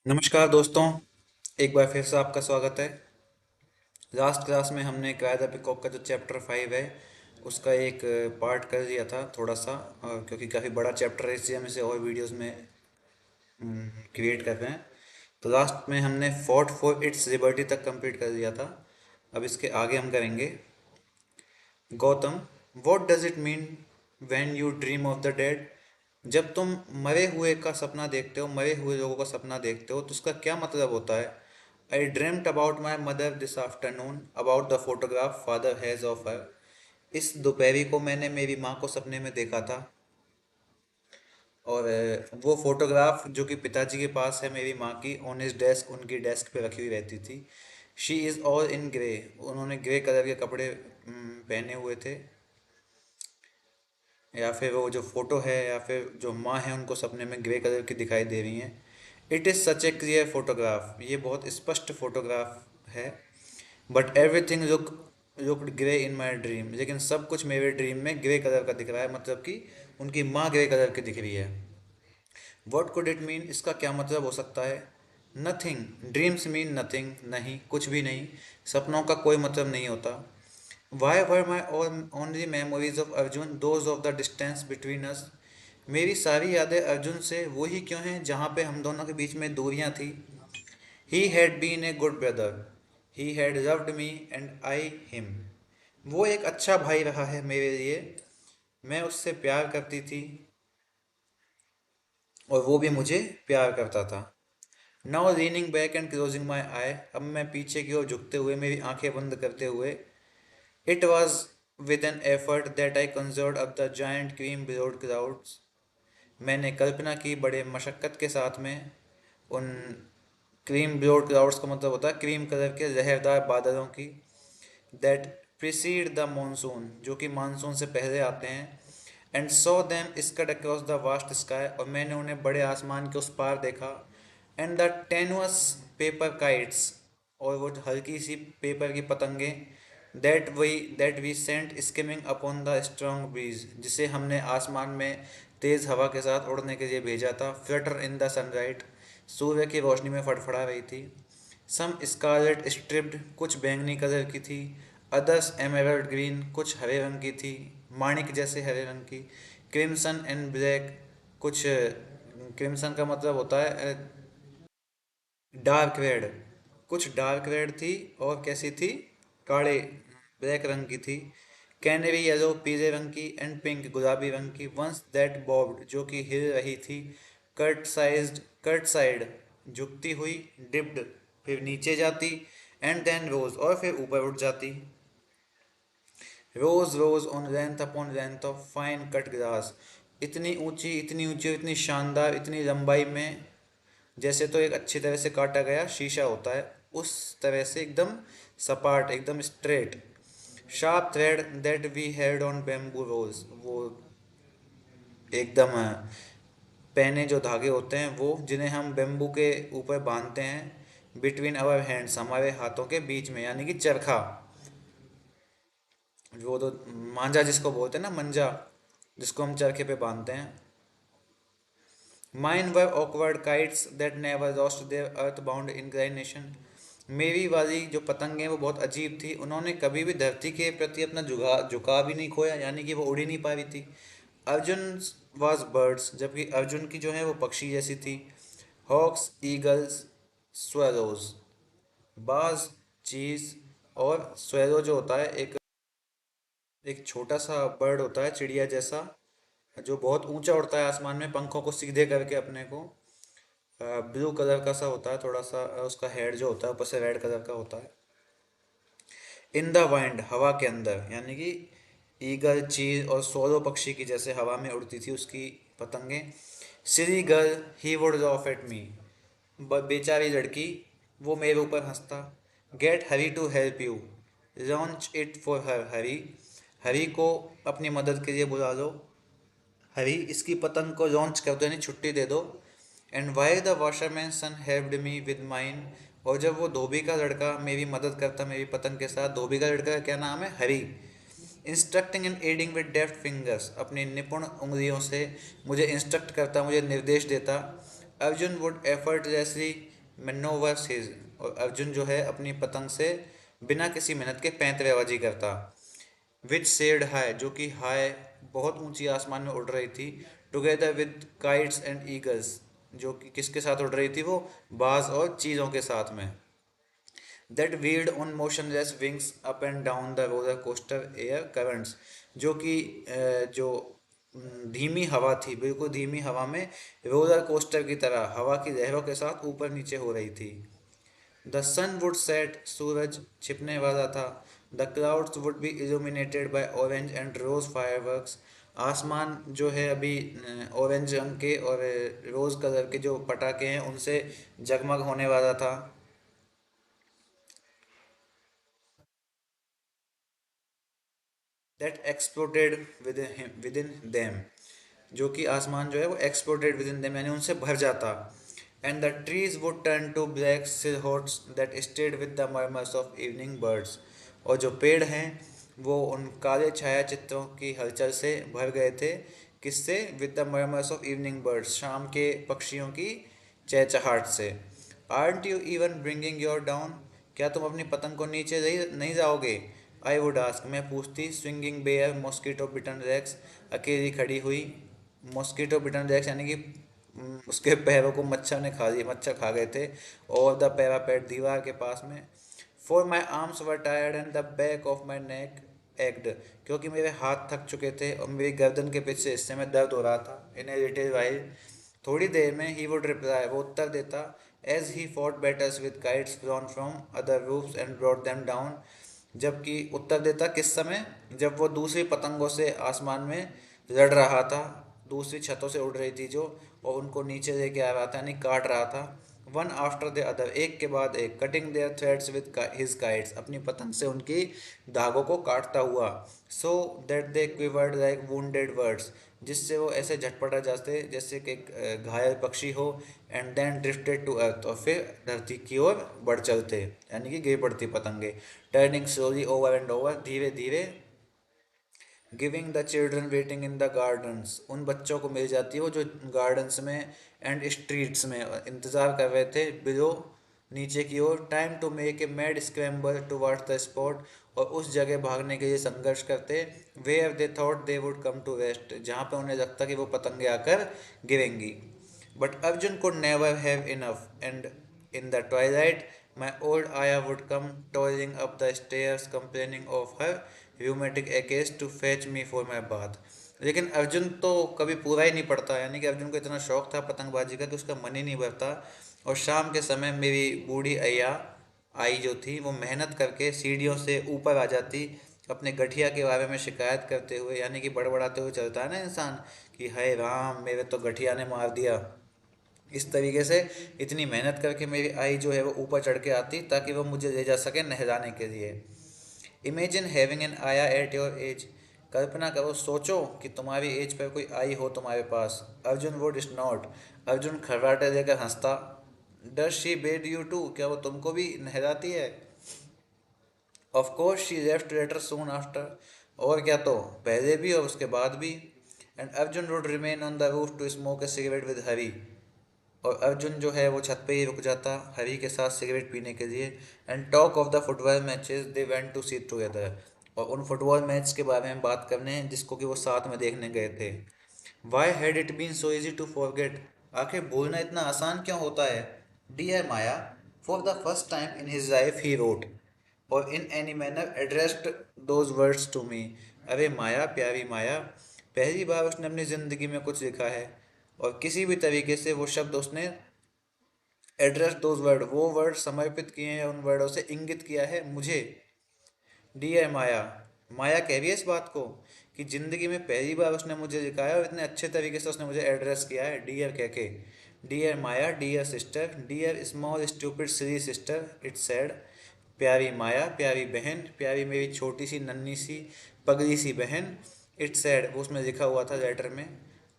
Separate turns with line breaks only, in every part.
नमस्कार दोस्तों। एक बार फिर से आपका स्वागत है। लास्ट क्लास में हमने क्राय द पिकॉक का जो चैप्टर 5 है उसका एक पार्ट कर दिया था थोड़ा सा। और क्योंकि काफ़ी बड़ा चैप्टर है इसलिए हम इसे और वीडियोस में क्रिएट कर रहे हैं। तो लास्ट में हमने फॉट फॉर इट्स लिबर्टी तक कंप्लीट कर दिया था। अब इसके आगे हम करेंगे। Gautam, what does it mean when you dream of the dead? जब तुम मरे हुए का सपना देखते हो, मरे हुए लोगों का सपना देखते हो, तो उसका क्या मतलब होता है? आई dreamed about my mother this afternoon about the photograph father has of her. इस दोपहरी को मैंने मेरी माँ को सपने में देखा था। और वो फोटोग्राफ जो कि पिताजी के पास है मेरी माँ की, ऑन हिज डेस्क, उनकी डेस्क पे रखी हुई रहती थी। She is all in grey. उन्होंने ग्रे कलर के कपड़े पहने हुए थे। या फिर वो जो फोटो है या फिर जो माँ है उनको सपने में ग्रे कलर की दिखाई दे रही हैं। It is such A clear photograph. ये बहुत स्पष्ट फोटोग्राफ है। But everything looked grey in my dream. लेकिन सब कुछ मेरे ड्रीम में ग्रे कलर का दिख रहा है, मतलब कि उनकी माँ ग्रे कलर की दिख रही है। What could it mean? इसका क्या मतलब हो सकता है? नथिंग। Dreams mean nothing. नहीं, कुछ भी नहीं। सपनों का कोई मतलब नहीं होता। Why were my only memories of Arjun those of the distance between us? मेरी सारी यादें अर्जुन से वही क्यों हैं जहाँ पे हम दोनों के बीच में दूरियां थी। He had been a good brother. He had loved me and I him. वो एक अच्छा भाई रहा है मेरे लिए। मैं उससे प्यार करती थी और वो भी मुझे प्यार करता था। Now leaning back and closing my eye, अब मैं पीछे की ओर झुकते हुए, मेरी आंखें बंद करते हुए, it was with an effort that I conjured up the giant cream below clouds. मैंने कल्पना की बड़े मशक्क़त के साथ में उन क्रीम बिलोड क्लाउड्स का मतलब होता है क्रीम कलर के लहरदार बादलों की। दैट प्रीसीड द मानसून, जो कि मानसून से पहले आते हैं। And saw them scud across the vast sky, और मैंने उन्हें बड़े आसमान के उस पार देखा। And the tenuous paper kites, और वो हल्की सी पेपर की पतंगें। That we sent skimming upon the strong breeze, जिसे हमने आसमान में तेज़ हवा के साथ उड़ने के लिए भेजा था। फ्लटर इन द सनलाइट, सूर्य की रोशनी में फड़फड़ा रही थी। सम स्कारलेट स्ट्रिप्ड, कुछ बैंगनी कलर की थी। अदर्स एमेरल्ड ग्रीन, कुछ हरे रंग की थी, माणिक जैसे हरे रंग की। क्रिम्सन एंड ब्लैक, कुछ क्रिम्सन का मतलब होता है डार्क रेड, कुछ डार्क रेड थी। और कैसी थी? काले ब्लैक रंग की थी। कैनरी येलो, पीले रंग की। एंड पिंक, गुलाबी रंग की। वंस दैट बॉब्ड, जो कि हिल रही थी। कर्ट साइड, झुकती हुई। डिप्ड, फिर नीचे जाती। एंड देन रोज, और फिर ऊपर उठ जाती। Rose rose on length upon length of fine cut grass, इतनी ऊंची, इतनी ऊंची, इतनी शानदार, इतनी लंबाई में, जैसे तो एक अच्छी तरह से काटा गया शीशा होता है उस तरह से, एकदम सपाट, एकदम straight. Sharp thread that we had on bamboo rolls, वो एकदम पहने जो धागे होते हैं वो, जिन्हें हम बेम्बू के ऊपर बांधते हैं। बिटवीन आवर हैंड्स, हमारे हाथों के बीच में, यानी कि चरखा। वो तो मांझा जिसको बोलते हैं ना, मंजा, जिसको हम चरखे पे बांधते हैं। Mine were awkward kites that never lost their earth bound inclination. मेरी वाली जो पतंगें वो बहुत अजीब थी, उन्होंने कभी भी धरती के प्रति अपना झुकाव भी नहीं खोया, यानी कि वो उड़ ही नहीं पा रही थी। अर्जुन वाज बर्ड्स, जबकि अर्जुन की जो है वो पक्षी जैसी थी। हॉक्स, ईगल्स, स्वेलोज, बाज, चीज। और स्वेलो जो होता है एक एक छोटा सा बर्ड होता है, चिड़िया जैसा, जो बहुत ऊंचा उड़ता है आसमान में, पंखों को सीधे करके अपने को। ब्लू कलर का सा होता है थोड़ा सा, उसका हेड जो होता है ऊपर से रेड कलर का होता है। इन द वाइंड, हवा के अंदर, यानी कि ईगल, चील और सोलो पक्षी की जैसे हवा में उड़ती थी उसकी पतंगें। Silly girl, he would laugh at me, बेचारी लड़की, वो मेरे ऊपर हंसता। Get Hari to help you, launch it for her, Hari, Hari को अपनी मदद के लिए बुला लो। हरी, इसकी पतंग को लॉन्च कर दो, यानी छुट्टी दे दो। And why the washerman son helped me with mine, और जब वो धोबी का लड़का मेरी मदद करता मेरी पतंग के साथ, धोबी का लड़का का क्या नाम है? Hari. Instructing and aiding with deft fingers, अपनी निपुण उंगलियों से मुझे इंस्ट्रक्ट करता, मुझे निर्देश देता। अर्जुन वुड एफर्टलेसली मैनोवर्स हिज, और अर्जुन जो है अपनी पतंग से बिना किसी मेहनत के पैंतरेबाजी करता। विच सेड हाई, जो कि हाई बहुत ऊंची आसमान में उड़ रही थी, together with kites and eagles, जो कि किसके साथ उड़ रही थी वो, बाज और चीज़ों के साथ में। That wheeled on motionless wings up and down the roller coaster air currents, जो कि जो धीमी हवा थी, बिल्कुल धीमी हवा में रोलर कोस्टर की तरह हवा की लहरों के साथ ऊपर नीचे हो रही थी। द सन वुड सेट, सूरज छिपने वाला था। The clouds would be illuminated by orange and rose fireworks, आसमान जो है अभी ऑरेंज रंग के और रोज कलर के जो पटाखे हैं उनसे जगमग होने वाला था। That exploded with in them, जो कि आसमान जो है वो एक्सप्लोडेड विद इन देम यानी उनसे भर जाता। And the trees would turn to black silhouettes that stayed with the murmurs of evening birds, और जो पेड़ हैं वो उन काले छाया चित्रों की हलचल से भर गए थे। किससे? With the murmurs of evening birds, शाम के पक्षियों की चहचहाट से। Art you even bringing your down, क्या तुम अपनी पतंग को नीचे नहीं नहीं जाओगे? आई वुड आस्क, मैं पूछती। स्विंगिंग बेयर मॉस्किटो बिटन रैक्स, अकेली खड़ी हुई। मॉस्किटो बिटन रैक्स यानी कि उसके पैरों को मच्छर ने खा लिया, मच्छर खा गए थे। और द पैरापेट, दीवार के पास में। For my arms were tired and the back of my neck ached, क्योंकि मेरे हाथ थक चुके थे और मेरी गर्दन के पीछे हिस्से में दर्द हो रहा था। इन ए लिटिल वाइल, थोड़ी देर में, ही वुड रिप्लाई, वो उत्तर देता। As he fought battles with kites flown from other roofs and brought them down, जबकि उत्तर देता किस समय? जब वो दूसरी पतंगों से आसमान में लड़ रहा था, दूसरी छतों से उड़ रही थी जो, और उनको नीचे लेके आ रहा था यानी काट रहा था। वन आफ्टर द अदर, एक के बाद एक, cutting their threads with his kites, अपनी पतंग से उनकी धागों को काटता हुआ। So that they quivered like wounded birds, जिससे वो ऐसे झटपटा जाते जैसे कि एक घायल पक्षी हो। And then drifted to earth, और फिर धरती की ओर बढ़ चलते यानी कि गिर पड़ती पतंगे। Turning slowly over and over, धीरे धीरे। Giving the children waiting in the gardens, उन बच्चों को मिल जाती है वो जो गार्डन्स में एंड स्ट्रीट्स में इंतज़ार कर रहे थे बिलो, नीचे की ओर। Time to make a mad scramble towards the spot, और उस जगह भागने के लिए संघर्ष करते। Where they thought they would come to rest, जहाँ पे उन्हें लगता कि वो पतंगे आकर गिरेंगी। But Arjun could never have enough, and in the twilight my old Aya would come toiling up the stairs complaining of her rheumatic aches to fetch me for my bath। लेकिन अर्जुन तो कभी पूरा ही नहीं पड़ता, यानी कि अर्जुन को इतना शौक था पतंगबाजी का कि उसका मन ही नहीं भरता। और शाम के समय मेरी बूढ़ी अय्या आई जो थी वो मेहनत करके सीढ़ियों से ऊपर आ जाती, अपने गठिया के बारे में शिकायत करते हुए, यानी कि बड़बड़ाते हुए चलता है ना इंसान कि हाय राम, मेरे तो गठिया ने मार दिया। इस तरीके से इतनी मेहनत करके मेरी आई जो है वो ऊपर चढ़ के आती ताकि वो मुझे ले जा सके नहलाने के लिए। इमेजिन हैविंग एन आया एट योर एज, कल्पना करो, सोचो कि तुम्हारी एज पर कोई आई हो तुम्हारे पास। अर्जुन वुड नॉट, अर्जुन खर्राटे देकर हंसता। Does she bathe you too, क्या वो तुमको भी नहलाती है? Of course she left later soon after, और क्या, तो पहले भी और उसके बाद भी। And Arjun would remain on the roof to smoke a cigarette with Hari, और अर्जुन जो है वो छत पे ही रुक जाता हरी के साथ सिगरेट पीने के लिए। And talk of the football matches they went to see together, और उन फुटबॉल मैच के बारे में बात करने जिसको कि वो साथ में देखने गए थे। Why had it been so easy to forget, आखिर भूलना इतना आसान क्यों होता है? Dear Maya, for the first time in his life he wrote, और in any manner addressed those words to me, अरे माया, प्यारी माया, पहली बार उसने अपनी ज़िंदगी में कुछ लिखा है और किसी भी तरीके से वो शब्द उसने एड्रेस दोज वर्ड, वो वर्ड समर्पित किए हैं, उन वर्डों से इंगित किया है मुझे। डियर माया, माया कह रही है इस बात को कि जिंदगी में पहली बार उसने मुझे लिखा है और इतने अच्छे तरीके से उसने मुझे एड्रेस किया है डियर कह के। Dear Maya, dear sister, dear small stupid silly sister, it's sad, प्यारी माया, प्यारी बहन, प्यारी मेरी छोटी सी नन्ही सी पगली सी बहन। इट्स सैड, वो उसमें लिखा हुआ था लेटर में।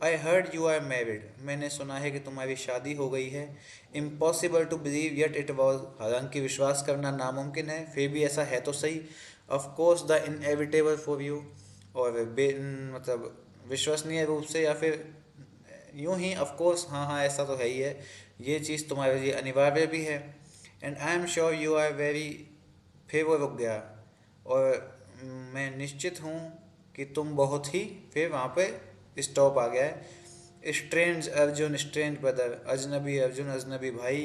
I heard you are married, मैंने सुना है कि तुम्हारी शादी हो गई है। Impossible to believe yet it was, हालांकि विश्वास करना नामुमकिन है फिर भी ऐसा है तो सही। Of course the inevitable for you, और मतलब विश्वसनीय रूप से या फिर यूं ही ऑफ कोर्स, हाँ हाँ ऐसा तो है ही है, ये चीज़ तुम्हारे लिए अनिवार्य भी है। And I am sure you are very, फिर वो रुक गया। और मैं निश्चित हूँ कि तुम बहुत ही, फिर वहाँ पे स्टॉप आ गया है। स्ट्रेंज अर्जुन, स्ट्रेंज ब्रदर, अजनबी अर्जुन, अजनबी भाई।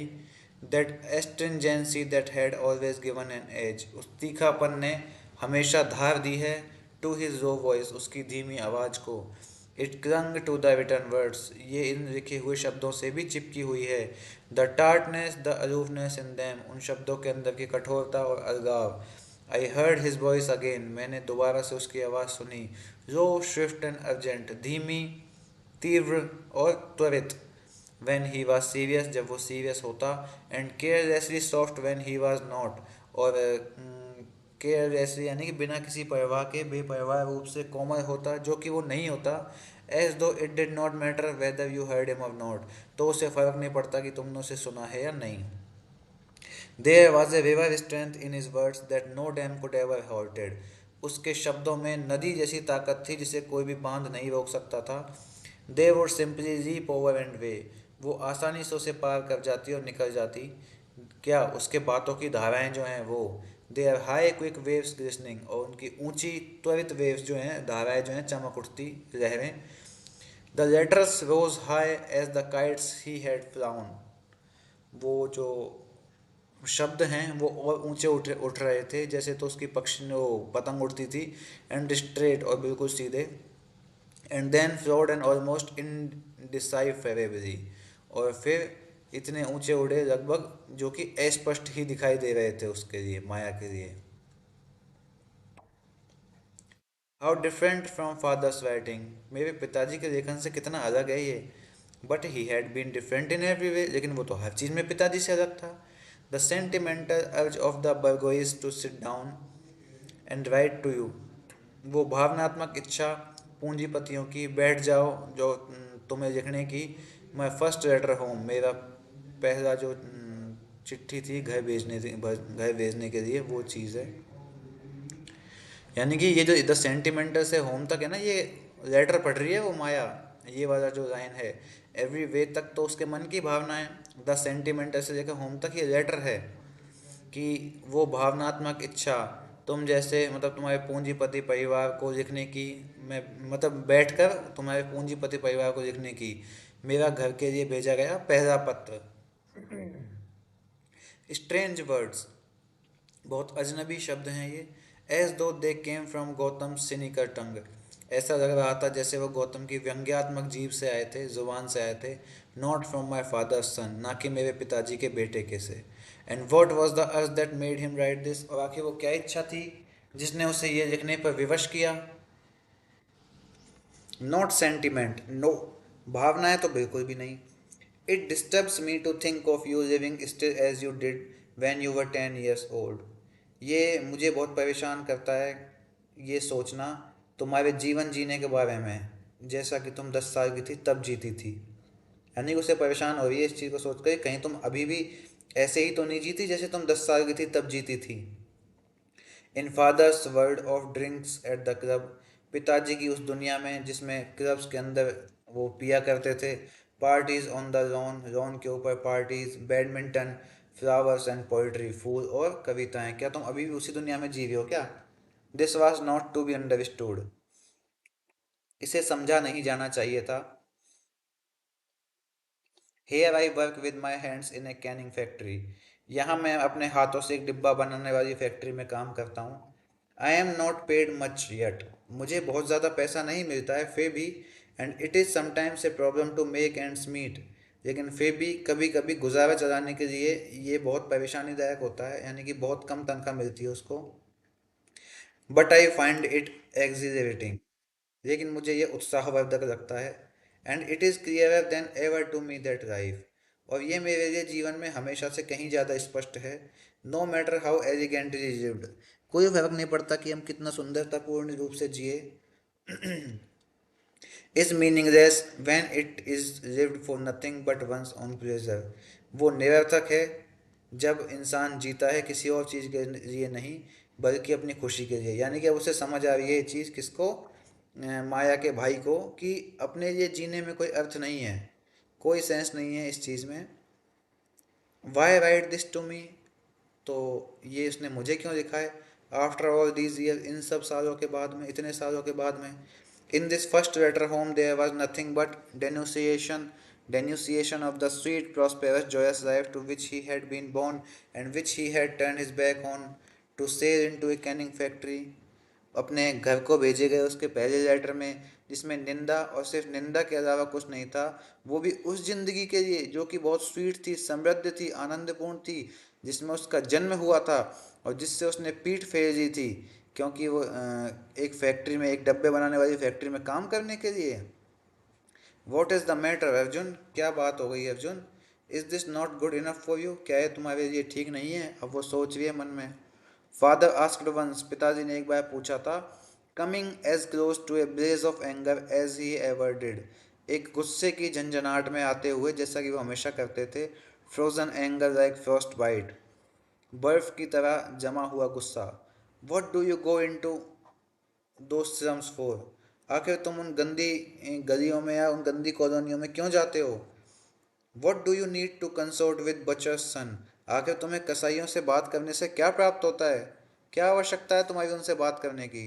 That astringency that had always given an edge, उस तीखापन ने हमेशा धार दी है। टू हिज लो वॉइस, उसकी धीमी आवाज़ को। It clung to the written words, ये इन लिखे हुए शब्दों से भी चिपकी हुई है। द टार्टनेस, द अरूफनेस इन दैम, उन शब्दों के अंदर की कठोरता और अलगाव। I heard his voice again, मैंने दोबारा से उसकी आवाज़ सुनी। लो, स्विफ्ट एंड अर्जेंट, धीमी, तीव्र और त्वरित। व्हेन ही वॉज सीरियस, जब वो सीरियस होता। And carelessly soft when he was not, और केयरलेसली यानी कि बिना किसी परवाह के बेपरवाह रूप से कोमल होता, जो कि वो नहीं होता। एज दो it did not matter whether you heard him और नॉट, तो उसे फर्क नहीं पड़ता कि तुमने उसे सुना है या नहीं। There was a river strength in his words that no dam could ever halted, उसके शब्दों में नदी जैसी ताकत थी जिसे कोई भी बांध नहीं रोक सकता था। They would simply leap over and away, वो आसानी से उसे पार कर जाती और निकल जाती। क्या उसके बातों की धाराएं जो हैं वो, they are high quick waves glistening, और उनकी ऊंची त्वरित वेव्स जो हैं, धाराएं जो हैं चमक उठती लहरें। The letters rose high as the kites he had flown, वो जो शब्द हैं वो और ऊंचे उठ रहे थे जैसे तो उसकी पक्षी वो पतंग उड़ती थी। एंड स्ट्रेट, और बिल्कुल सीधे। And then flowed and almost indecipherably, और फिर इतने ऊंचे उड़े लगभग जो कि अस्पष्ट ही दिखाई दे रहे थे उसके लिए, माया के लिए। How different from father's writing, मेरे पिताजी के लेखन से कितना अलग है ये। But he had been different in every way, लेकिन वो तो हर चीज़ में पिताजी से अलग था। The sentimental urge of the bourgeois to sit down and write to you, वो भावनात्मक इच्छा पूंजीपतियों की, बैठ जाओ जो तुम्हें लिखने की। माई फर्स्ट लेटर होम, मेरा पहला जो चिट्ठी थी घर भेजने के लिए, वो चीज़ है। यानी कि ये जो द सेंटिमेंटल से होम तक है ना, ये लेटर पढ़ रही है वो माया, ये वाला जो लाइन है। एवरी वे तक तो उसके मन की भावना है, द सेंटिमेंटल से लेकर होम तक ये लेटर है। कि वो भावनात्मक इच्छा, तुम जैसे मतलब तुम्हारे पूंजीपति परिवार को लिखने की, मैं मतलब बैठकर तुम्हारे पूंजीपति परिवार को लिखने की, मेरा घर के लिए भेजा गया पहला पत्र। स्ट्रेंज वर्ड्स, बहुत अजनबी शब्द हैं ये। एज दो दे केम फ्रॉम गौतम सिनिकर टंग, ऐसा लग रहा था जैसे वो गौतम की व्यंग्यात्मक जीभ से आए थे, जुबान से आए थे। नॉट फ्रॉम माई फादर सन, ना कि मेरे पिताजी के बेटे के से। And what was the urge that made him right this, और आखिर वो क्या इच्छा थी जिसने उसे ये लिखने पर विवश किया। नॉट सेंटिमेंट, नो, भावनाएं तो बिल्कुल भी नहीं। It disturbs me to think of you living still as you did when you were 10 years old, ये मुझे बहुत परेशान करता है ये सोचना तुम्हारे जीवन जीने के बारे में, जैसा कि तुम 10 साल की थी तब जीती थी। यानी कि उसे परेशान हो रही है इस चीज़ को सोचकर, कहीं तुम अभी भी ऐसे ही तो नहीं जीती जैसे तुम 10 साल की थी तब जीती थी। In father's world of drinks at the club, पिताजी की उस दुनिया में जिसमें क्लब्स के अंदर वो पिया करते थे। Parties on the lawn, lawn के ऊपर parties, badminton, flowers and poetry, फूल और कविताएं। क्या तुम अभी भी उसी दुनिया में जी रही हो क्या? This was not to be understood, इसे समझा नहीं जाना चाहिए था। Here I work with my hands in a canning factory, यहाँ मैं अपने हाथों से एक डिब्बा बनाने वाली फैक्ट्री में काम करता हूँ। I am not paid much yet, मुझे बहुत ज़्यादा पैसा नहीं मिलता है फिर भी। And it is sometimes a problem to make ends meet, लेकिन फिर भी कभी कभी गुजारा चलाने के लिए ये बहुत परेशानीदायक होता है, यानी कि बहुत कम तनख्वाह मिलती है उसको। But I find it exhilarating, लेकिन मुझे ये उत्साहवर्धक लगता है। And it is clearer than ever to me that life, और ये मेरे लिए जीवन में हमेशा से कहीं ज़्यादा स्पष्ट है। No matter how elegantly lived, कोई फर्क नहीं पड़ता कि हम कितना सुंदरतापूर्ण रूप से जिए। Is meaningless when it is lived for nothing but once on pleasure, वो निरर्थक है जब इंसान जीता है किसी और चीज़ के लिए नहीं, बल्कि अपनी खुशी के लिए। यानी कि अब उसे समझ आ रही है ये चीज़, किसको? माया के भाई को कि अपने लिए जीने में कोई अर्थ नहीं है, कोई सेंस नहीं है इस चीज़ में। Why write this to me, तो ये उसने मुझे क्यों लिखा है। आफ्टर ऑल दीज ईयर, इन सब सालों के बाद में, इतने सालों के बाद में। In this first letter home there was nothing but denunciation of the sweet, prosperous, joyous life to which he had been born and which he had turned his back on to sail into a canning factory। अपने घर को भेजे गए उसके पहले letter में, जिसमें निंदा और सिर्फ निंदा के अलावा कुछ नहीं था, वो भी उस जिंदगी के लिए जो कि बहुत स्वीट थी, समृद्ध थी, आनंदपूर्ण थी, जिसमें उसका जन्म हुआ था और जिससे उसने पीठ फेर दी थी, क्योंकि वो एक फैक्ट्री में, एक डब्बे बनाने वाली फैक्ट्री में काम करने के लिए। What is the matter Arjun, क्या बात हो गई Arjun. Is this not good enough for you, क्या ये तुम्हारे लिए ठीक नहीं है। अब वो सोच रही है मन में। फादर आस्क्ड वंस, पिताजी ने एक बार पूछा था। Coming as close to a blaze of anger as he ever did, एक गुस्से की झंझनाहट में आते हुए जैसा कि वो हमेशा करते थे। Frozen anger like frost bite, बर्फ की तरह जमा हुआ गुस्सा। What do you go into those slums for, आखिर तुम उन गंदी गलियों में या उन गंदी कॉलोनियों में क्यों जाते हो। What do you need to consort with butcher's sons, आखिर तुम्हें कसाइयों से बात करने से क्या प्राप्त होता है, क्या आवश्यकता है तुम्हारी उनसे बात करने की।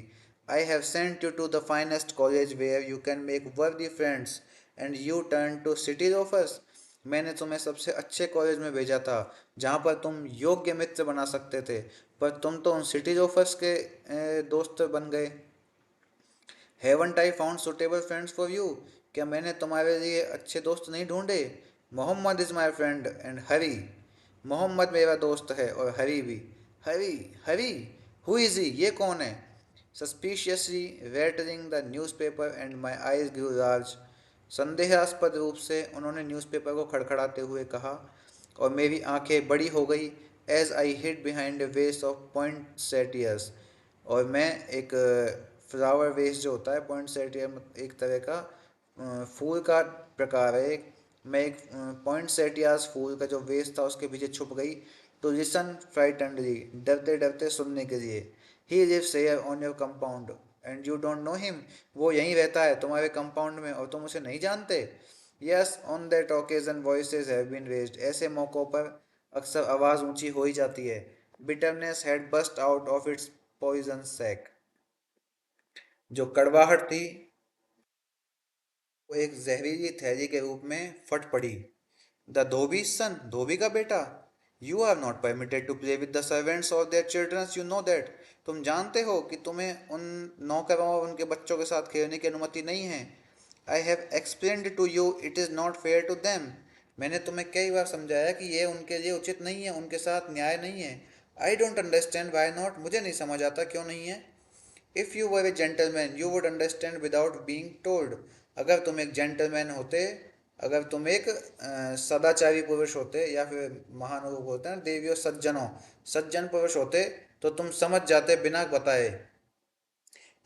I have sent you to the finest college where you can make worthy friends and you turn to city loafers, मैंने तुम्हें सबसे अच्छे कॉलेज में भेजा था जहाँ पर तुम योग्य मित्र बना सकते थे, पर तुम तो उन सिटी लोफर्स के दोस्त बन गए। Haven't I found suitable friends for you, क्या मैंने तुम्हारे लिए अच्छे दोस्त नहीं ढूंढे। Mohammad is my friend and Hari, Mohammad मेरा दोस्त है और हरी भी। हरी, हरी, हु इज़ ही, ये कौन है। Suspiciously rattling the newspaper and my eyes grew large, संदेहास्पद रूप से उन्होंने न्यूज़पेपर को खड़खड़ाते हुए कहा और मेरी आंखें बड़ी हो गई। As I hid behind a vase of point सेटियर्स, और मैं एक फ्लावर वेस जो होता है, पॉइंट सेटियर एक तरह का फूल का प्रकार है एक। मैं एक पॉइंट सेटियास फूल का जो वेस था उसके पीछे छुप गई। तो लिसन फ्राइटनली, डरते डरते सुनने के लिए। He lives here on your compound and you don't know him, वो यहीं रहता है तुम्हारे कंपाउंड में और तुम उसे नहीं जानते। Yes, on that occasion voices have been raised, ऐसे मौक़ों पर अक्सर आवाज़ ऊंची हो ही जाती है। Bitterness had burst out of its poison sac, जो कड़वाहट थी वो एक जहरीली थैली के रूप में फट पड़ी। द धोबी सन, धोबी का बेटा। You are not permitted to play with the servants और their childrens, you know that, तुम जानते हो कि तुम्हें उन नौकरों और उनके बच्चों के साथ खेलने की अनुमति नहीं है। I have explained to you it is not fair to them, मैंने तुम्हें कई बार समझाया कि ये उनके लिए उचित नहीं है, उनके साथ न्याय नहीं है। I don't understand why not, मुझे नहीं समझ आता क्यों नहीं है। If you were A gentleman you would understand without being told, अगर तुम एक जेंटलमैन होते, अगर तुम एक सदाचारी पुरुष होते, या फिर महानुभाव होते हैं देवियों सज्जनों, सज्जन पुरुष होते, तो तुम समझ जाते बिना बताए।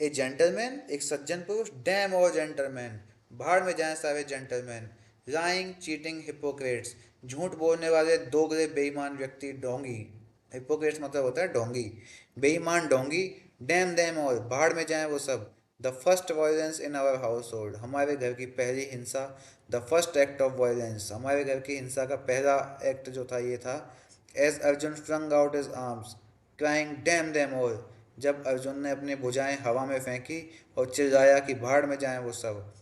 ए जेंटलमैन, एक सज्जन पुरुष, डैम और जेंटलमैन, भाड़ में जाएं सारे जेंटलमैन। लाइंग चीटिंग हिपोक्रेट्स, झूठ बोलने वाले दोगले बेईमान व्यक्ति, डोंगी। हिपोक्रेट्स मतलब होता है डोंगी, बेईमान डोंगी। डैम देम ऑल, भाड़ में जाएं वो सब। The first violence in our household, हमारे घर की पहली हिंसा। The first act of violence, हमारे घर की हिंसा का पहला एक्ट जो था ये था। As Arjun flung out his arms crying damn them all, जब अर्जुन ने अपनी भुजाएं हवा में फेंकी और चिल्लाया कि भाड़ में जाएं वो सब।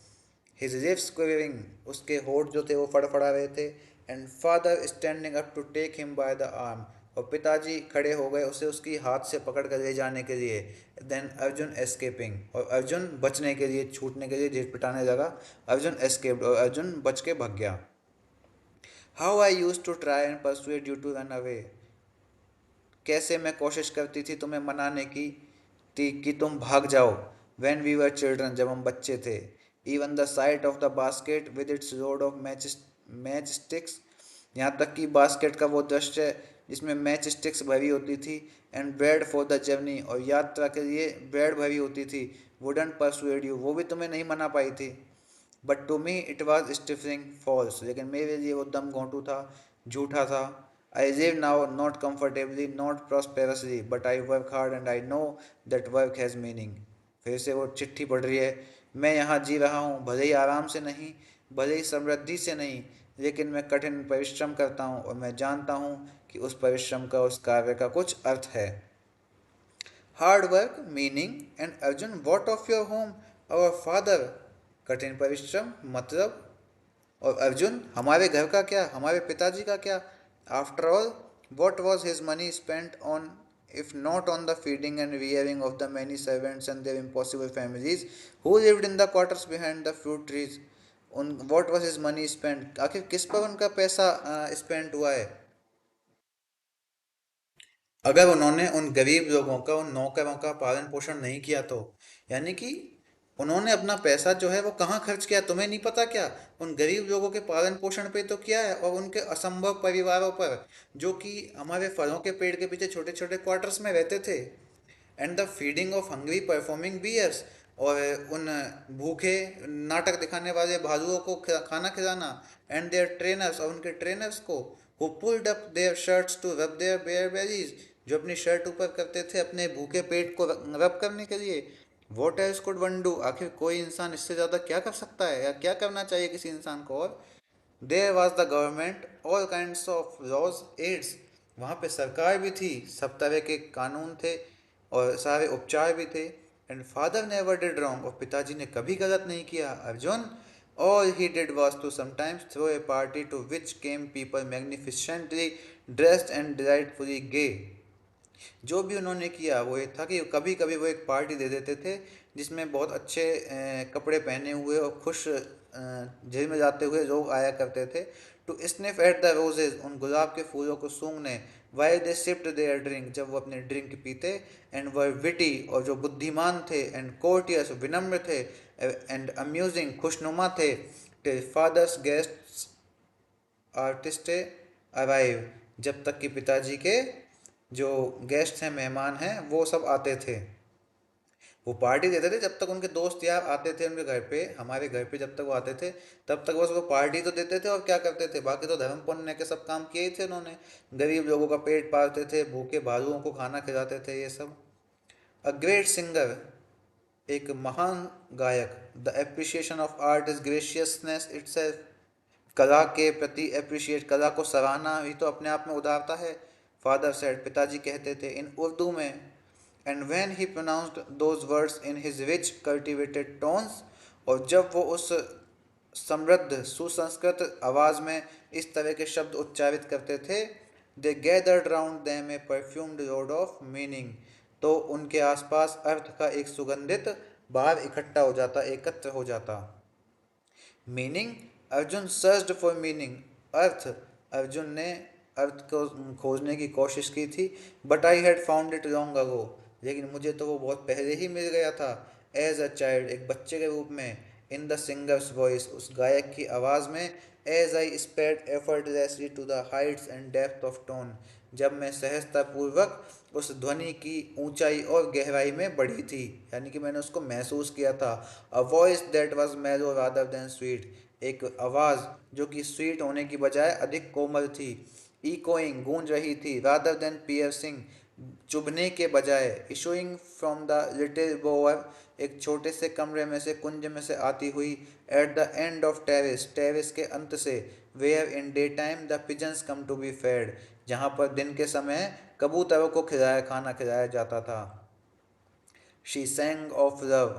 हिज लिप्स क्विवरिंग, उसके होठ जो थे वो फड़फड़ा रहे थे। And father standing up to take him by the arm, और पिताजी खड़े हो गए उसे उसकी हाथ से पकड़ कर ले जाने के लिए। देन अर्जुन एस्केपिंग, और अर्जुन बचने के लिए, छूटने के लिए झिटपिटाने लगा। अर्जुन एस्केप्ड, और अर्जुन बच के भाग गया। How I used to try and persuade you to run away, कैसे मैं कोशिश करती थी तुम्हें मनाने की थी कि तुम भाग जाओ। वेन वी वर चिल्ड्रन, जब हम बच्चे थे। Even the site of the basket with its load of match sticks, यहाँ तक कि बास्केट का वो दृश्य जिसमें मैच स्टिक्स भरी होती थी। And bread for the journey, और यात्रा के लिए ब्रेड भरी होती थी। वुडंट परसुएड यू, वो भी तुम्हें नहीं मना पाई थी। But to me it was stifling false, लेकिन मेरे लिए वो दम घोंटू था, झूठा था। I live now not comfortably, not prosperously, but I work hard and I know that work has meaning. फिर से वो चिट्ठी पढ़ रही है। मैं यहाँ जी रहा हूँ, भले ही आराम से नहीं, भले ही समृद्धि से नहीं, लेकिन मैं कठिन परिश्रम करता हूँ और मैं जानता हूँ कि उस परिश्रम का, उस कार्य का कुछ अर्थ है। Hard work meaning and Arjun what of your home our father. कठिन परिश्रम मतलब, और अर्जुन हमारे घर का क्या, हमारे पिताजी का क्या। After all what was his money spent on if not on the feeding and rearing of the many servants and their impossible families who lived in the quarters behind the fruit trees. उन what was his money spent, आखिर किस पर उनका पैसा spend हुआ है। अगर उन्होंने उन गरीब लोगों का, उन नौकरों का पालन पोषण नहीं किया तो, यानी कि उन्होंने अपना पैसा जो है वो कहाँ खर्च किया, तुम्हें नहीं पता क्या। उन गरीब लोगों के पालन पोषण पे तो किया है, और उनके असंभव परिवारों पर जो कि हमारे फलों के पेड़ के पीछे छोटे छोटे क्वार्टर्स में रहते थे। And the feeding of hungry performing bears, और उन भूखे नाटक दिखाने वाले भालुओं को खाना खिलाना। एंड देयर ट्रेनर्स, और उनके ट्रेनर्स को, who pulled up their shirts to rub their bare bellies, जो अपनी शर्ट ऊपर करते थे अपने भूखे पेट को रब करने के लिए। What else could one do, आखिर कोई इंसान इससे ज़्यादा क्या कर सकता है, या क्या करना चाहिए किसी इंसान को। और there was the government, all kind of laws aids, वहाँ पे सरकार भी थी, सब तरह के कानून थे और सारे उपचार भी थे। And father never did wrong, और पिताजी ने कभी गलत नहीं किया। Arjun, all he did was to sometimes throw a party to which came people magnificently dressed and delightfully gay. जो भी उन्होंने किया वो ये था कि कभी कभी वो एक पार्टी दे देते थे जिसमें बहुत अच्छे कपड़े पहने हुए और खुश जेल में जाते हुए लोग आया करते थे। To sniff at the roses, उन गुलाब के फूलों को सूंघने। While they sipped their drink, जब वो अपने ड्रिंक पीते। एंड वर विटी, और जो बुद्धिमान थे। एंड कोर्टियस, विनम्र थे। एंड अम्यूजिंग, खुशनुमा थे। Till father's guests artist arrive, जब तक कि पिताजी के जो गेस्ट हैं, मेहमान हैं, वो सब आते थे। वो पार्टी देते थे जब तक उनके दोस्त यार आते थे उनके घर पे, हमारे घर पे जब तक वो आते थे तब तक बस वो पार्टी तो देते थे, और क्या करते थे, बाकी तो धर्म पुण्य के सब काम किए ही थे उन्होंने। गरीब लोगों का पेट पालते थे, भूखे भालुओं को खाना खिलाते थे, ये सब। अ ग्रेट सिंगर, एक महान गायक। The appreciation of art is graciousness itself, कला के प्रति अप्रिशिएट, कला को सराहना ही तो अपने आप में उदारता है। फादर सेड, पिताजी कहते थे इन उर्दू में। And when he pronounced those words in his rich cultivated tones, और जब वो उस समृद्ध सुसंस्कृत आवाज़ में इस तरह के शब्द उच्चारित करते थे। They gathered round them a perfumed load of meaning, तो उनके आसपास अर्थ का एक सुगंधित बार इकट्ठा हो जाता, एकत्र हो जाता। Meaning, Arjun searched for meaning, अर्थ, अर्जुन ने अर्थ को खोजने की कोशिश की थी। But I had found it long ago, लेकिन मुझे तो वो बहुत पहले ही मिल गया था। एज अ चाइल्ड, एक बच्चे के रूप में। इन द सिंगर्स वॉइस, उस गायक की आवाज़ में। As I sped effortlessly to the heights and depth of tone, जब मैं सहजतापूर्वक उस ध्वनि की ऊंचाई और गहराई में बढ़ी थी, यानी कि मैंने उसको महसूस किया था। A voice that was mellow rather than sweet, एक आवाज़ जो कि स्वीट होने की बजाय अधिक कोमल थी। इकोइंग, गूंज रही थी। रादर देन पियर्सिंग, चुभने के बजाय। Issuing from the little bore, एक छोटे से कमरे में से, कुंज में से आती हुई। At the end of terrace, terrace के अंत से। Where in day time the pigeons come to be fed, जहाँ पर दिन के समय कबूतरों को खाना खिलाया जाता था। शी सैंग ऑफ लव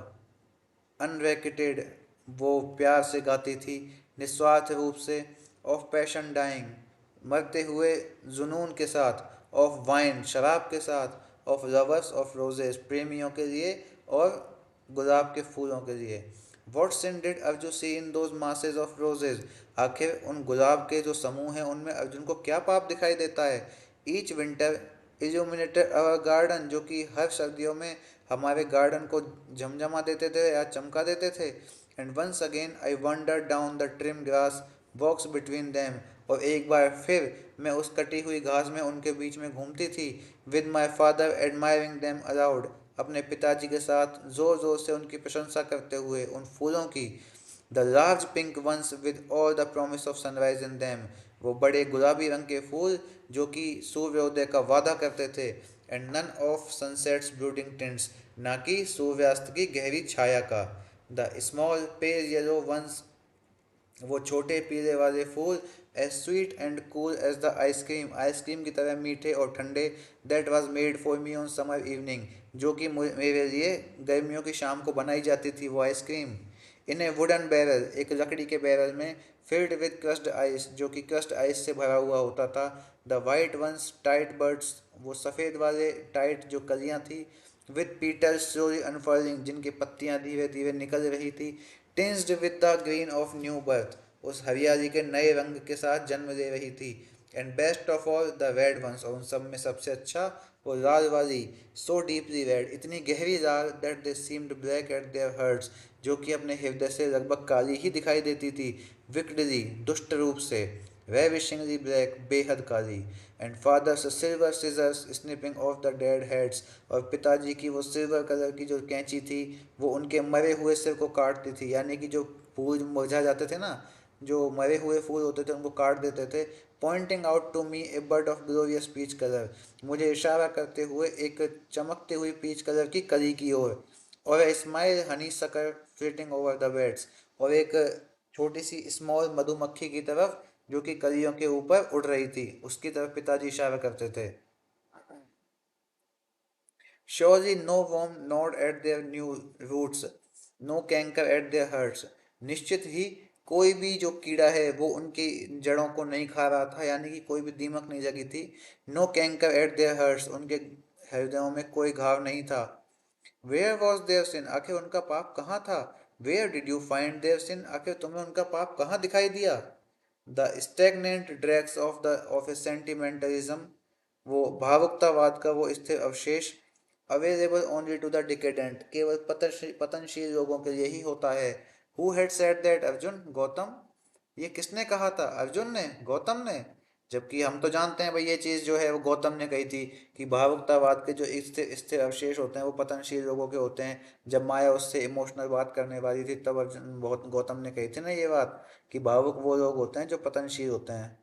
अनरेकिटेड, वो प्यार से गाती थी निस्वार्थ रूप से। ऑफ पैशन डाइंग, मरते हुए जुनून के साथ। ऑफ वाइन, शराब के साथ। ऑफ लवर्स ऑफ रोजेस, प्रेमियों के लिए और गुलाब के फूलों के लिए। What sin did Arjun see in those masses of roses, आखिर उन गुलाब के जो समूह हैं उनमें अर्जुन को क्या पाप दिखाई देता है। ईच विंटर इल्यूमिनेटेड अवर गार्डन, जो कि हर सर्दियों में हमारे गार्डन को झमझमा देते थे या चमका देते थे। And once again I wander down the trim grass walks between them, और एक बार फिर मैं उस कटी हुई घास में उनके बीच में घूमती थी। With my father admiring them allowed, अपने पिताजी के साथ जोर जोर से उनकी प्रशंसा करते हुए उन फूलों की। The large pink ones with all the promise of sunrise in them, वो बड़े गुलाबी रंग के फूल जो कि सूर्योदय का वादा करते थे। And none of sunset's brooding tints, ना कि सूर्यास्त की गहरी छाया का। The small pale yellow ones, वो छोटे पीले वाले फूल, as sweet and cool as the ice cream, ice cream की तरह मीठे और ठंडे, that was made for me on summer evening, जो कि मेरे लिए गर्मियों की शाम को बनाई जाती थी वो आइसक्रीम। इन ए वुडन बैरल, एक लकड़ी के बैरल में, फिल्ड विद क्रस्ड आइस, जो कि क्रस्ड आइस से भरा हुआ होता था। The white ones tight birds, वो सफ़ेद वाले टाइट जो कलियां थी, विद पीटल स्लोली अनफर्लिंग, जिनकी पत्तियां धीरे धीरे निकल रही थी, tinged with the green of new birth, उस हरियाली के नए रंग के साथ जन्म ले रही थी। And best of all the red ones, और उन सब में सबसे अच्छा वो लाल वाली, सो डीपली रेड, इतनी गहरी लाल, that they seemed black at their hearts, जो कि अपने हृदय से लगभग काली ही दिखाई देती थी, विकडली दुष्ट रूप से, रेविशिंगली ब्लैक बेहद काली। And father's silver scissors snipping off the dead heads, और पिताजी की वो सिल्वर कलर की जो कैंची थी, वो उनके मरे हुए सिर को काटती थी, यानी कि जो फूल मुरझा जाते थे ना, जो मरे हुए फूल होते थे उनको काट देते थे। Pointing out to me a bird of glorious peach colour, मुझे इशारा करते हुए एक चमकती हुई पीच कलर की कली की ओर, और a smile Honey sucker flitting over the beds, और एक छोटी सी स्मॉल मधुमक्खी की तरफ जो कि कलियों के ऊपर उड़ रही थी, उसकी तरफ पिताजी इशारा करते थे। Surely no worm gnawed at their new roots, no canker at their hearts. निश्चित ही कोई भी जो कीड़ा है वो उनकी जड़ों को नहीं खा रहा था, यानी कि कोई भी दीमक नहीं लगी थी। No canker at their hearts, उनके हृदयों में कोई घाव नहीं था। वेयर वॉज देयर सिन, आखिर उनका पाप कहाँ था। Where did you find their sin, आखिर तुम्हें उनका पाप कहाँ दिखाई दिया। The stagnant dregs of a sentimentalism, वो भावुकतावाद का वो स्थिर अवशेष, available only to the decadent, केवल पतनशील लोगों के लिए ही होता है। Who had said that, Arjun, Gautam, ये किसने कहा था, अर्जुन ने, गौतम ने। जबकि हम तो जानते हैं भाई ये चीज़ जो है वो गौतम ने कही थी कि भावुकतावाद के जो स्थिर स्थिर अवशेष होते हैं वो पतनशील लोगों के होते हैं। जब माया उससे इमोशनल बात करने वाली थी तब अर्जुन बहुत गौतम ने कही थी ना ये बात, कि भावुक वो लोग होते हैं जो पतनशील होते हैं।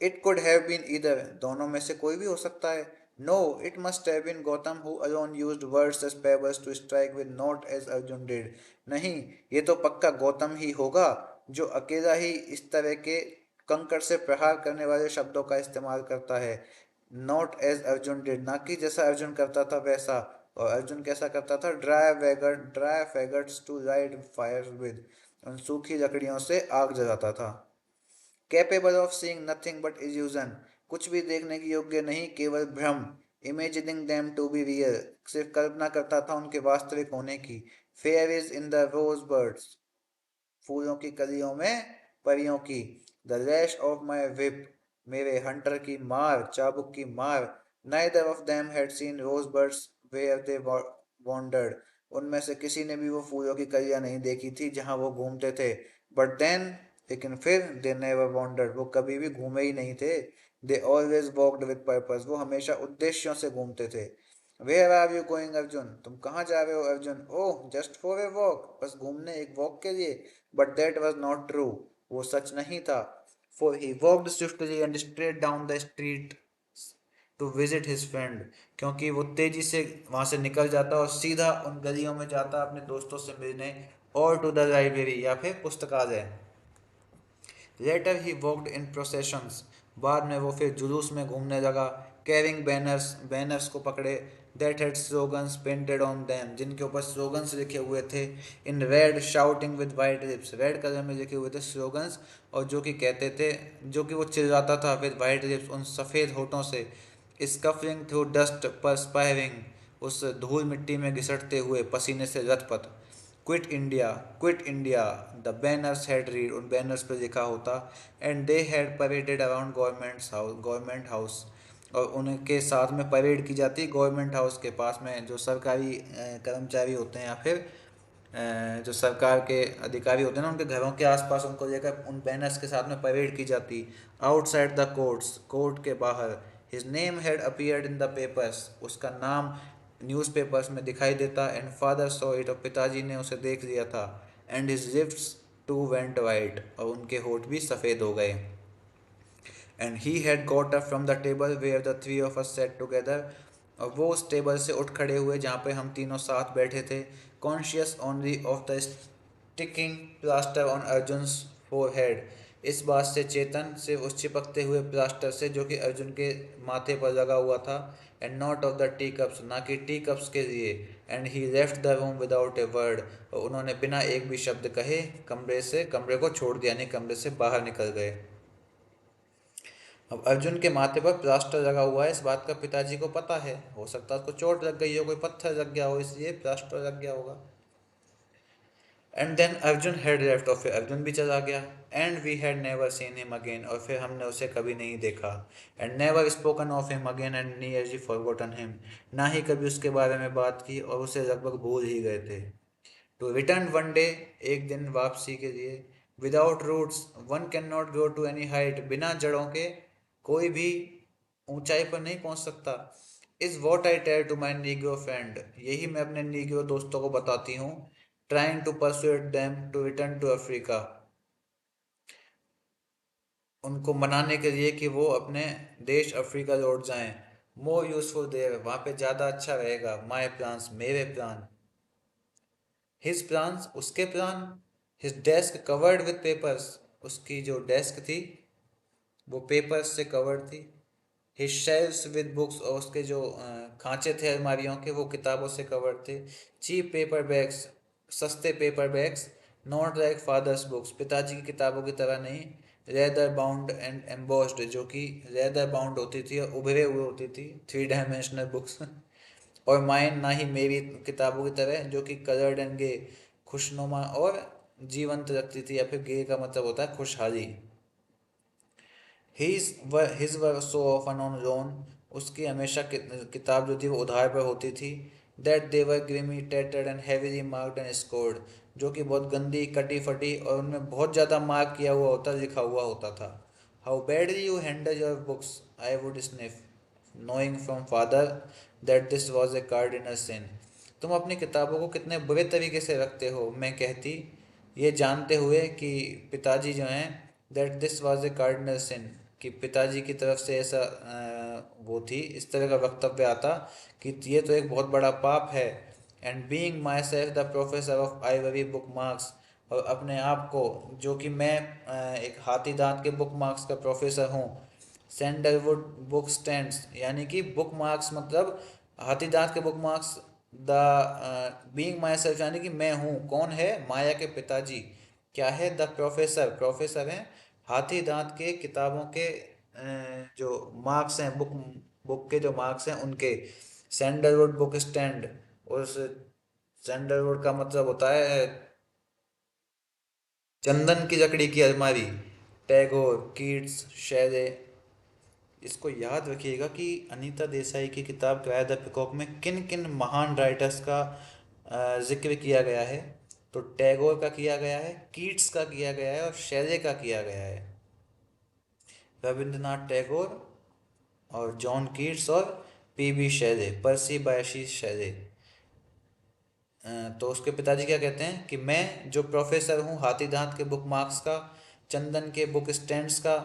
It could have been either, दोनों में से कोई भी हो सकता है। No, it must have been Gautam who alone used words as pebbles to strike with, not as Arjun did. नहीं, ये तो पक्का गौतम ही होगा जो अकेला ही इस तरह के कंकड़ से प्रहार करने वाले शब्दों का इस्तेमाल करता है। नॉट एज अर्जुन डिड, ना कि जैसा अर्जुन करता था वैसा। और अर्जुन कैसा करता था, dry faggots to light fire with, उन सूखी लकड़ियों से आग जलाता था। Capable of seeing nothing but illusion, कुछ भी देखने के योग्य नहीं, केवल भ्रम। Imagining them to be real, सिर्फ कल्पना करता था उनके वास्तविक होने की। Fairies in the rose buds, फूलों की कलियों में परियों की। The lash of my whip, मेरे हंटर की मार, चाबुक की मार। Neither of them had seen rose birds where they wandered, उनमें से किसी ने भी वो फूलों की कलियां नहीं देखी थी जहां वो घूमते थे। बट देन, लेकिन फिर, दे नेवर वॉन्डर्ड, वो कभी भी घूमे ही नहीं थे। They always walked with purpose, वो हमेशा उद्देश्यों से घूमते थे। Where are you going Arjun, तुम कहाँ जा रहे हो Arjun. Oh, just for a walk, बस घूमने, एक वॉक के लिए। But that was not true, वो सच नहीं था। For he walked swiftly and straight down the street to visit his friend, क्योंकि वो तेजी से वहां से निकल जाता और सीधा उन गलियों में जाता अपने दोस्तों से मिलने, और टू द लाइब्रेरी, या फिर पुस्तकालय। Later he walked in processions, बाद में वो फिर जुलूस में घूमने लगा। कैरिंग बैनर्स, बैनर्स को पकड़े, that had slogans painted on them, जिनके ऊपर स्लोगन्स लिखे हुए थे। In red, shouting with white lips, red colour में लिखे हुए थे स्लोगन्स, और जो कि कहते थे, जो कि वो चिल्लाता था विद वाइट लिप्स, उन सफ़ेद होठों से। स्कफलिंग थ्रू डस्ट परस्पायरिंग, उस धूल मिट्टी में घिसटते हुए, पसीने से लथपथ। Quit India, Quit India, the banners had read, उन बैनर्स पे लिखा होता। And they had paraded around Government House, और उनके साथ में परेड की जाती है गवर्नमेंट हाउस के पास में, जो सरकारी कर्मचारी होते हैं, या फिर जो सरकार के अधिकारी होते हैं ना, उनके घरों के आसपास उनको लेकर उन बैनर्स के साथ में परेड की जाती। आउटसाइड द कोर्ट्स, कोर्ट के बाहर। His name had appeared in the papers, उसका नाम न्यूज़पेपर्स में दिखाई देता। एंड फादर सॉ इट, और पिताजी ने उसे देख लिया था। And his lips too went white, और उनके होठ भी सफ़ेद हो गए। And he had got up from the table where the three of us sat together, और वो उस टेबल से उठ खड़े हुए जहाँ पे हम तीनों साथ बैठे थे, conscious only of the sticking plaster on Arjun's forehead. इस बात से चेतन सिर्फ उस चिपकते हुए प्लास्टर से जो कि अर्जुन के माथे पर लगा हुआ था, and not of the T cups, ना कि टी कप्स के लिए। And he left the room without a word, और उन्होंने बिना एक भी शब्द कहे कमरे को छोड़ दिया, यानी कमरे से बाहर निकल गए। अब अर्जुन के माथे पर प्लास्टर लगा हुआ है, इस बात का पिताजी को पता है। हो सकता है उसको चोट लग गई हो, कोई पत्थर लग गया हो, इसलिए प्लास्टर लग गया होगा। And then Arjun had left, और फिर अर्जुन भी चला गया। And we had never seen him again, और फिर हमने उसे कभी नहीं देखा। And never spoken of him again and nearly forgotten him, ना ही कभी उसके बारे में बात की और उसे लगभग भूल ही गए थे। टू रिटर्न वन डे, एक दिन वापसी के लिए। Without roots one can not go to any height, बिना जड़ों के कोई भी ऊंचाई पर नहीं पहुंच सकता। Is what I tell to my negro friend, यही मैं अपने नीग्रो दोस्तों को बताती हूँ। Trying to persuade them to return to Africa, उनको मनाने के लिए कि वो अपने देश अफ्रीका लौट जाएं। मोर यूजफुल देयर, वहाँ पे ज़्यादा अच्छा रहेगा। माई प्लान्स, मेरे प्लान। हिज प्लान्स, उसके plan. His desk covered with papers, उसकी जो डेस्क थी वो पेपर्स से कवर्ड थी। हिज शेल्व्स विद बुक्स, और उसके जो खांचे थे अलमारियों के वो किताबों से कवर्ड थे। चीप पेपर बैग्स, सस्ते paper bags. Not like father's books, पिताजी की किताबों की तरह नहीं। लेदर बाउंड एंड एम्बोस्ड, जो कि लेदर बाउंड होती थी और उभरे हुए होती थी, 3 डायमेंशनल बुक्स। और माइन, ना ही मेरी किताबों की तरह जो कि कलर्ड एंड गे, खुशनुमा और जीवंत लगती थी, या फिर गे का मतलब होता है खुशहाली। His were so often on loan, उसकी हमेशा किताब जो थी वो उधार पर होती थी। दैट दे वर ग्रीमी टेटेड and heavily marked and scored, जो कि बहुत गंदी कटी फटी और उनमें बहुत ज़्यादा मार्क किया हुआ होता, लिखा हुआ होता था। How badly you handle your books, I would sniff, knowing from father that this was a cardinal sin. तुम अपनी किताबों को कितने बुरे तरीके से रखते हो, मैं कहती, ये जानते हुए कि पिताजी जो हैं, that this was a cardinal sin, कि पिताजी की तरफ से ऐसा वो थी, इस तरह का वक्तव्य आता कि ये तो एक बहुत बड़ा पाप है। And being my self the professor of Ivory book marks, और अपने आप को, जो कि मैं एक हाथी दांत के बुक मार्क्स का प्रोफेसर हूँ। सैंडलवुड बुक स्टैंड्स, यानी कि बुक मार्क्स मतलब हाथी दांत के book marks. The being my self, यानी कि मैं हूँ, कौन है, माया के पिताजी। क्या है, द प्रोफेसर, प्रोफेसर हैं हाथी दांत के किताबों के जो मार्क्स हैं, बुक बुक के जो मार्क्स हैं उनके। सैंडलवुड बुक स्टैंड, उस सैंडलवुड का मतलब होता है चंदन की लकड़ी की अलमारी। टैगोर, कीट्स, शेले। इसको याद रखिएगा कि अनीता देसाई की किताब क्राय द पिकॉक में किन किन महान राइटर्स का जिक्र किया गया है। तो टैगोर का किया गया है, कीट्स का किया गया है और शैले का किया गया है। रविंद्रनाथ टैगोर और जॉन कीट्स और पीबी शैले, पर्सी बायशी शैले। तो उसके पिताजी क्या कहते हैं कि मैं जो प्रोफेसर हूँ हाथी दांत के बुक मार्क्स का, चंदन के बुक स्टैंड्स का,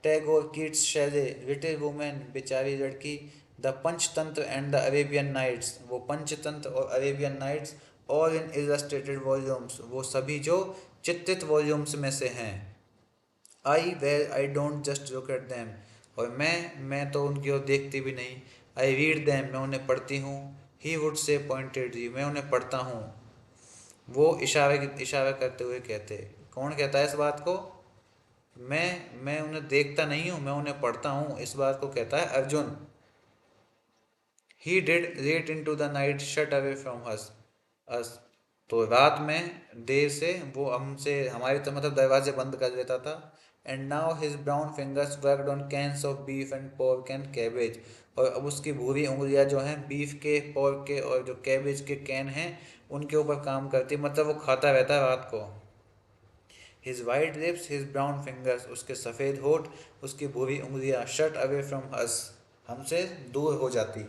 Tagore, Keats, Shelley, Little Women, बेचारी लड़की, the Panchatantra and the Arabian Nights, वो पंचतंत्र और अरेबियन नाइट्स, और इन इलस्ट्रेटेड वॉल्यूम्स, वो सभी जो चित्रित वॉल्यूम्स में से हैं। I don't just look at them, और मैं तो उनकी ओर देखती भी नहीं। आई रीड दैम, मैं उन्हें पढ़ती हूँ। ही वुड से पॉइंटेडली, मैं उन्हें पढ़ता हूँ। वो इशारा करते हुए कहते। कौन कहता है इस बात को? मैं उन्हें देखता नहीं हूँ, मैं उन्हें पढ़ता हूँ, इस बात को कहता है Arjun. He did late into the night shut away from us, तो रात में देर से वो हमसे, हमारी तो मतलब दरवाजे बंद कर देता था। And now his brown fingers worked on cans of beef and pork and cabbage, और अब उसकी भूरी उंगलियां जो हैं बीफ के, पोर्क के और जो कैबेज के कैन हैं उनके ऊपर काम करती, मतलब वो खाता रहता है रात को। His white lips, his brown fingers, उसके सफ़ेद होठ, उसकी भूरी उंगलियां, शट अवे फ्रॉम अस, हमसे दूर हो जाती।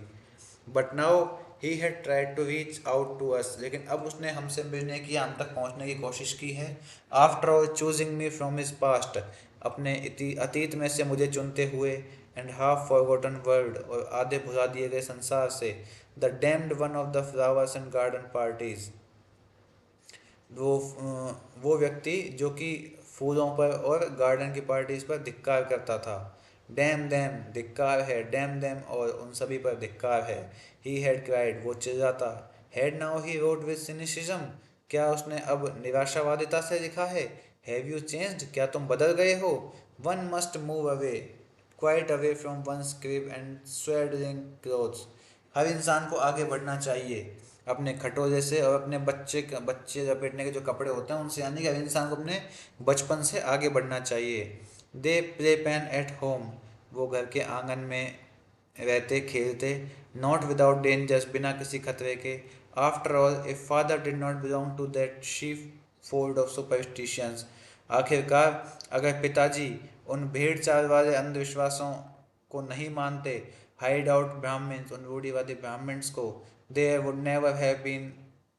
But now he had tried to reach out to us, लेकिन अब उसने हमसे मिलने की, हम तक पहुंचने की कोशिश की है। After all choosing me from his past, अपने अतीत में से मुझे चुनते हुए, एंड हाफ फॉरगॉटन वर्ल्ड, और आधे भुला दिए गए संसार से, the damned one of the flowers and garden parties, वो व्यक्ति जो कि फूलों पर और गार्डन की पार्टीज पर धिक्कार करता था। डैम देम, धिक्कार है, डैम देम, और उन सभी पर धिक्कार है। ही हैड क्राइड, वो चिल्लाता। Had now he wrote with cynicism, क्या उसने अब निराशावादिता से लिखा है। हैव यू चेंज्ड, क्या तुम बदल गए हो। One must move away, quite away from one's crib and swaddling clothes, हर इंसान को आगे बढ़ना चाहिए अपने खटोले से और अपने बच्चे लपेटने के जो कपड़े होते हैं उनसे, यानी कि हर इंसान को अपने बचपन से आगे बढ़ना चाहिए। They play pen at home, वो घर के आंगन में रहते खेलते। नॉट विदाउट डेंजर्स, बिना किसी खतरे के। After all if father did not belong to that sheepfold of superstitions, आखिरकार अगर पिताजी उन भेड़ चाल वाले अंधविश्वासों को नहीं मानते, हाइड आउट ब्राह्मण्स, उन रूढ़िवादी ब्राह्मण्स को, there would never have been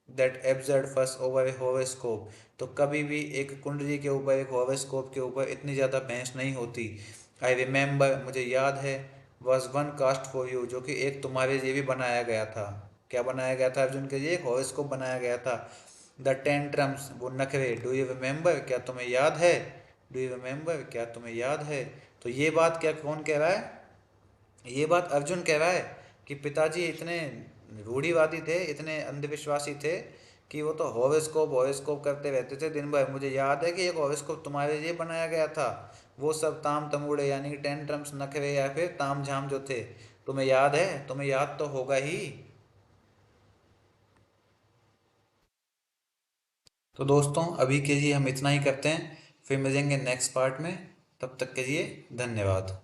that absurd fuss over a horoscope, तो कभी भी एक कुंडली के ऊपर, एक हॉरोस्कोप के ऊपर इतनी ज़्यादा बहस नहीं होती। आई रिमेंबर, मुझे याद है, was one cast for you, जो कि एक तुम्हारे लिए भी बनाया गया था। क्या बनाया गया था अर्जुन के लिए, एक हॉरोस्कोप बनाया गया था। द टेंट्रम्स, वो नखरे, डू यू रिमेंबर, क्या तुम्हें याद है। डू यू रिमेंबर, क्या तुम्हें याद है। तो ये बात क्या कौन कह रहा है, ये बात अर्जुन कह रहा है कि पिताजी इतने रूढ़िवादी थे, इतने अंधविश्वासी थे कि वो तो हॉरोस्कोप हॉरोस्कोप करते रहते थे दिन भर। मुझे याद है कि एक हॉरोस्कोप तुम्हारे लिए बनाया गया था। वो सब ताम तमुड़े, यानी कि टेंट्रम्स, नखरे या फिर ताम झाम जो थे, तुम्हें याद है, तुम्हें याद तो होगा ही। तो दोस्तों अभी के लिए हम इतना ही करते हैं, फिर मिलेंगे नेक्स्ट पार्ट में। तब तक के लिए धन्यवाद।